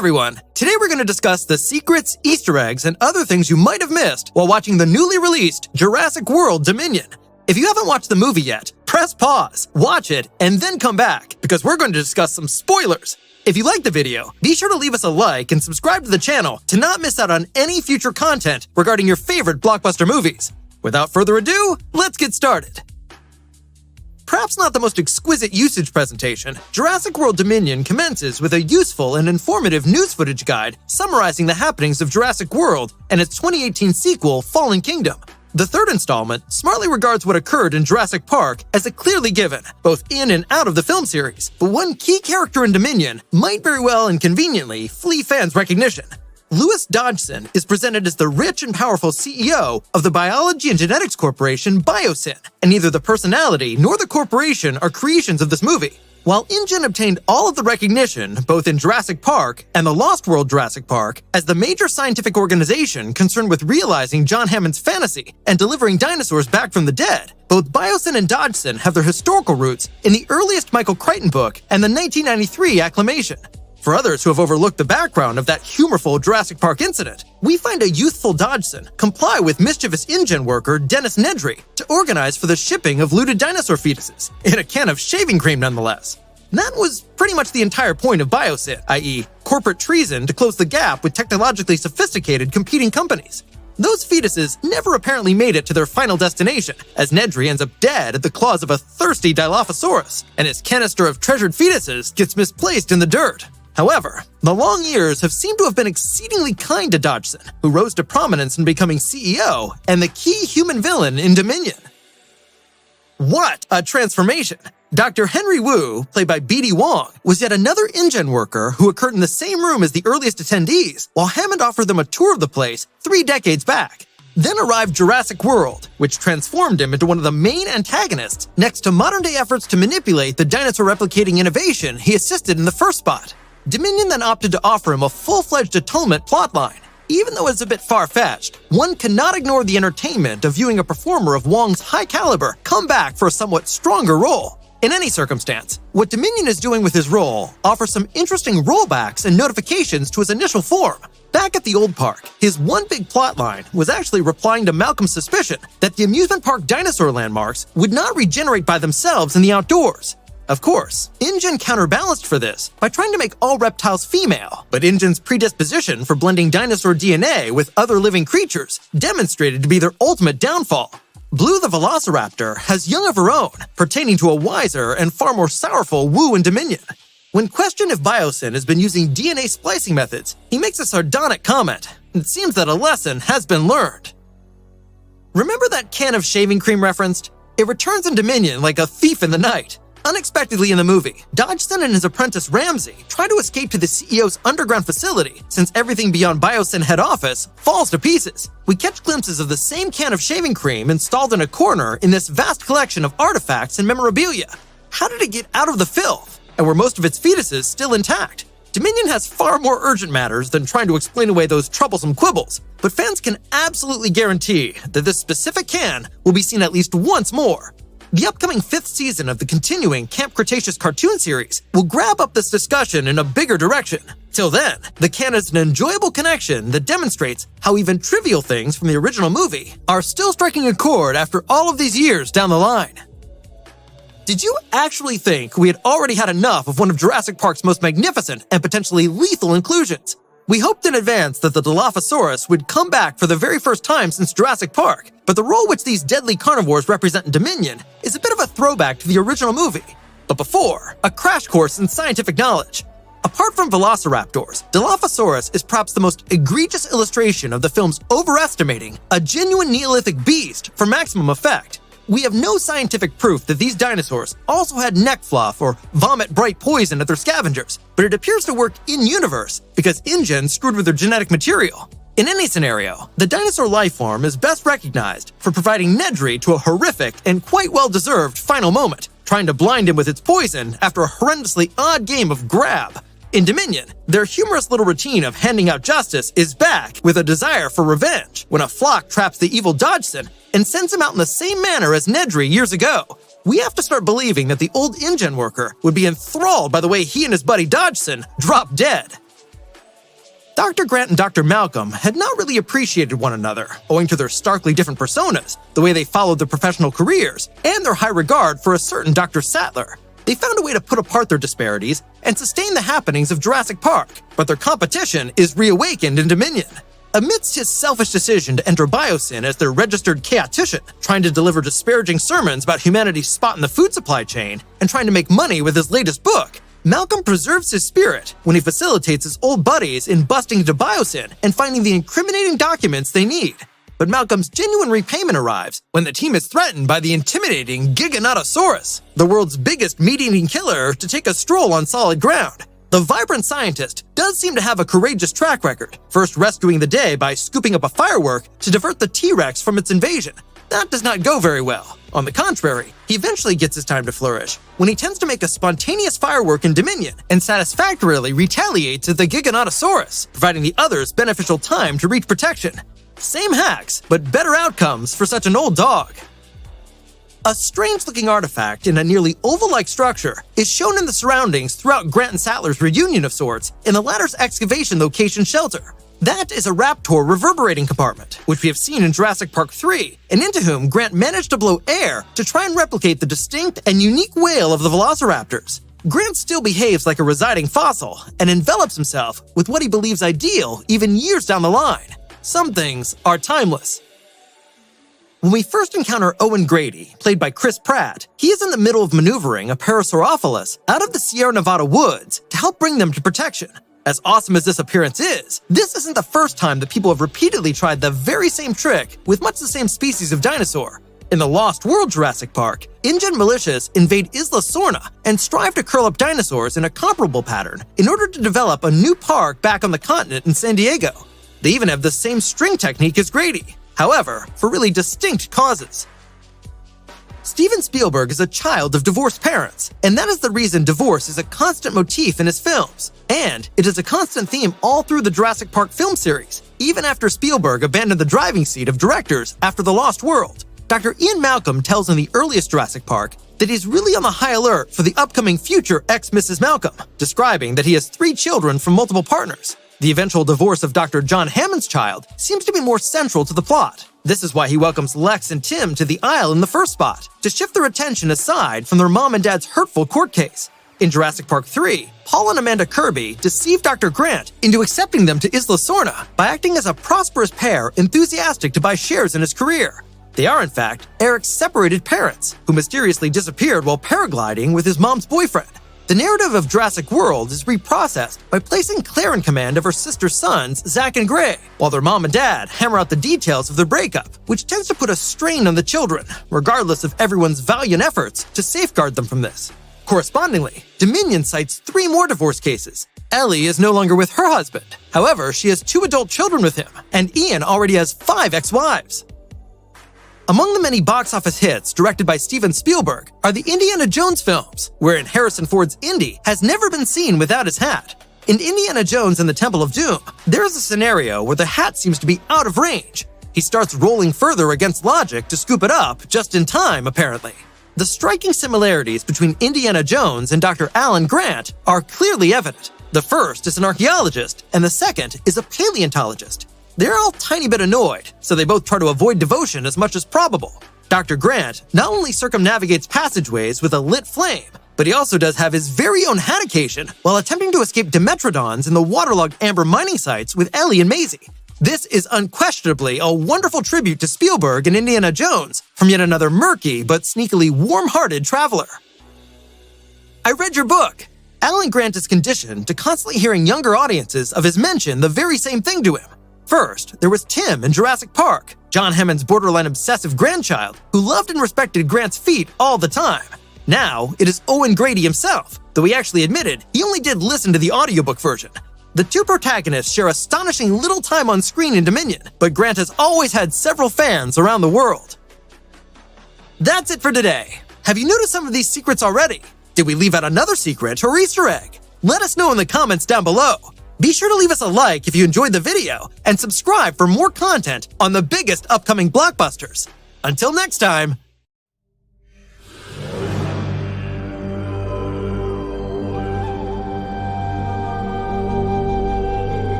everyone! Today we're going to discuss the secrets, Easter eggs, and other things you might have missed while watching the newly released Jurassic World Dominion. If you haven't watched the movie yet, press pause, watch it, and then come back, because we're going to discuss some spoilers. If you liked the video, be sure to leave us a like and subscribe to the channel to not miss out on any future content regarding your favorite blockbuster movies. Without further ado, let's get started. Perhaps not the most exquisite usage presentation, Jurassic World Dominion commences with a useful and informative news footage guide summarizing the happenings of Jurassic World and its 2018 sequel, Fallen Kingdom. The third installment smartly regards what occurred in Jurassic Park as a clearly given, both in and out of the film series, but one key character in Dominion might very well and conveniently flee fans' recognition. Louis Dodgson is presented as the rich and powerful CEO of the biology and genetics corporation Biosyn, and neither the personality nor the corporation are creations of this movie. While InGen obtained all of the recognition, both in Jurassic Park and the Lost World Jurassic Park, as the major scientific organization concerned with realizing John Hammond's fantasy and delivering dinosaurs back from the dead, both Biosyn and Dodgson have their historical roots in the earliest Michael Crichton book and the 1993 Acclamation. For others who have overlooked the background of that humorful Jurassic Park incident, we find a youthful Dodgson comply with mischievous InGen worker Dennis Nedry to organize for the shipping of looted dinosaur fetuses, in a can of shaving cream nonetheless. That was pretty much the entire point of Biosyn, i.e. corporate treason to close the gap with technologically sophisticated competing companies. Those fetuses never apparently made it to their final destination, as Nedry ends up dead at the claws of a thirsty Dilophosaurus, and his canister of treasured fetuses gets misplaced in the dirt. However, the long years have seemed to have been exceedingly kind to Dodgson, who rose to prominence in becoming CEO and the key human villain in Dominion. What a transformation! Dr. Henry Wu, played by B.D. Wong, was yet another InGen worker who occurred in the same room as the earliest attendees, while Hammond offered them a tour of the place 3 decades back. Then arrived Jurassic World, which transformed him into one of the main antagonists next to modern-day efforts to manipulate the dinosaur replicating innovation he assisted in the first spot. Dominion then opted to offer him a full-fledged atonement plotline. Even though it's a bit far-fetched, one cannot ignore the entertainment of viewing a performer of Wong's high caliber come back for a somewhat stronger role. In any circumstance, what Dominion is doing with his role offers some interesting rollbacks and notifications to his initial form. Back at the old park, his one big plotline was actually replying to Malcolm's suspicion that the amusement park dinosaur landmarks would not regenerate by themselves in the outdoors. Of course, InGen counterbalanced for this by trying to make all reptiles female, but InGen's predisposition for blending dinosaur DNA with other living creatures demonstrated to be their ultimate downfall. Blue the Velociraptor has young of her own, pertaining to a wiser and far more sorrowful Wu in Dominion. When questioned if Biosyn has been using DNA splicing methods, he makes a sardonic comment. It seems that a lesson has been learned. Remember that can of shaving cream referenced? It returns in Dominion like a thief in the night. Unexpectedly in the movie, Dodgson and his apprentice Ramsey try to escape to the CEO's underground facility since everything beyond Biosyn head office falls to pieces. We catch glimpses of the same can of shaving cream installed in a corner in this vast collection of artifacts and memorabilia. How did it get out of the filth? And were most of its fetuses still intact? Dominion has far more urgent matters than trying to explain away those troublesome quibbles, but fans can absolutely guarantee that this specific can will be seen at least once more. The upcoming 5th season of the continuing Camp Cretaceous cartoon series will grab up this discussion in a bigger direction. Till then, the can is an enjoyable connection that demonstrates how even trivial things from the original movie are still striking a chord after all of these years down the line. Did you actually think we had already had enough of one of Jurassic Park's most magnificent and potentially lethal inclusions? We hoped in advance that the Dilophosaurus would come back for the very first time since Jurassic Park, but the role which these deadly carnivores represent in Dominion is a bit of a throwback to the original movie. But before, a crash course in scientific knowledge. Apart from velociraptors, Dilophosaurus is perhaps the most egregious illustration of the film's overestimating a genuine Neolithic beast for maximum effect. We have no scientific proof that these dinosaurs also had neck fluff or vomit bright poison at their scavengers, but it appears to work in-universe because InGen screwed with their genetic material. In any scenario, the dinosaur lifeform is best recognized for providing Nedry to a horrific and quite well-deserved final moment, trying to blind him with its poison after a horrendously odd game of grab. In Dominion, their humorous little routine of handing out justice is back with a desire for revenge when a flock traps the evil Dodgson and sends him out in the same manner as Nedry years ago. We have to start believing that the old InGen worker would be enthralled by the way he and his buddy Dodgson dropped dead. Dr. Grant and Dr. Malcolm had not really appreciated one another, owing to their starkly different personas, the way they followed their professional careers, and their high regard for a certain Dr. Sattler. They found a way to put apart their disparities and sustain the happenings of Jurassic Park, but their competition is reawakened in Dominion. Amidst his selfish decision to enter Biosyn as their registered chaotician, trying to deliver disparaging sermons about humanity's spot in the food supply chain, and trying to make money with his latest book, Malcolm preserves his spirit when he facilitates his old buddies in busting into Biosyn and finding the incriminating documents they need. But Malcolm's genuine repayment arrives when the team is threatened by the intimidating Giganotosaurus, the world's biggest meat-eating killer, to take a stroll on solid ground. The vibrant scientist does seem to have a courageous track record, first rescuing the day by scooping up a firework to divert the T-Rex from its invasion. That does not go very well. On the contrary, he eventually gets his time to flourish when he tends to make a spontaneous firework in Dominion and satisfactorily retaliates at the Giganotosaurus, providing the others beneficial time to reach protection. Same hacks, but better outcomes for such an old dog. A strange-looking artifact in a nearly oval-like structure is shown in the surroundings throughout Grant and Sattler's reunion of sorts in the latter's excavation location shelter. That is a Raptor reverberating compartment, which we have seen in Jurassic Park 3, and into whom Grant managed to blow air to try and replicate the distinct and unique wail of the velociraptors. Grant still behaves like a residing fossil and envelops himself with what he believes ideal even years down the line. Some things are timeless. When we first encounter Owen Grady, played by Chris Pratt, he is in the middle of maneuvering a Parasaurophilus out of the Sierra Nevada woods to help bring them to protection. As awesome as this appearance is, this isn't the first time that people have repeatedly tried the very same trick with much the same species of dinosaur. In the Lost World Jurassic Park, InGen militias invade Isla Sorna and strive to curl up dinosaurs in a comparable pattern in order to develop a new park back on the continent in San Diego. They even have the same string technique as Grady, however, for really distinct causes. Steven Spielberg is a child of divorced parents, and that is the reason divorce is a constant motif in his films. And it is a constant theme all through the Jurassic Park film series, even after Spielberg abandoned the driving seat of directors after The Lost World. Dr. Ian Malcolm tells in the earliest Jurassic Park that he's really on the high alert for the upcoming future ex-Mrs. Malcolm, describing that he has 3 children from multiple partners. The eventual divorce of Dr. John Hammond's child seems to be more central to the plot. This is why he welcomes Lex and Tim to the Isle in the first spot, to shift their attention aside from their mom and dad's hurtful court case. In Jurassic Park 3, Paul and Amanda Kirby deceive Dr. Grant into accepting them to Isla Sorna by acting as a prosperous pair enthusiastic to buy shares in his career. They are, in fact, Eric's separated parents, who mysteriously disappeared while paragliding with his mom's boyfriend. The narrative of Jurassic World is reprocessed by placing Claire in command of her sister's sons, Zach and Gray, while their mom and dad hammer out the details of their breakup, which tends to put a strain on the children, regardless of everyone's valiant efforts to safeguard them from this. Correspondingly, Dominion cites 3 more divorce cases. Ellie is no longer with her husband. However, she has 2 adult children with him, and Ian already has 5 ex-wives. Among the many box office hits directed by Steven Spielberg are the Indiana Jones films, wherein Harrison Ford's Indy has never been seen without his hat. In Indiana Jones and the Temple of Doom, there is a scenario where the hat seems to be out of range. He starts rolling further against logic to scoop it up just in time, apparently. The striking similarities between Indiana Jones and Dr. Alan Grant are clearly evident. The first is an archaeologist, and the second is a paleontologist. They're all a tiny bit annoyed, so they both try to avoid devotion as much as probable. Dr. Grant not only circumnavigates passageways with a lit flame, but he also does have his very own hat occasion while attempting to escape Dimetrodons in the waterlogged amber mining sites with Ellie and Maisie. This is unquestionably a wonderful tribute to Spielberg and Indiana Jones from yet another murky but sneakily warm-hearted traveler. I read your book. Alan Grant is conditioned to constantly hearing younger audiences of his mention the very same thing to him. First, there was Tim in Jurassic Park, John Hammond's borderline obsessive grandchild, who loved and respected Grant's feet all the time. Now, it is Owen Grady himself, though he actually admitted he only did listen to the audiobook version. The 2 protagonists share astonishing little time on screen in Dominion, but Grant has always had several fans around the world. That's it for today. Have you noticed some of these secrets already? Did we leave out another secret or Easter egg? Let us know in the comments down below. Be sure to leave us a like if you enjoyed the video, and subscribe for more content on the biggest upcoming blockbusters. Until next time,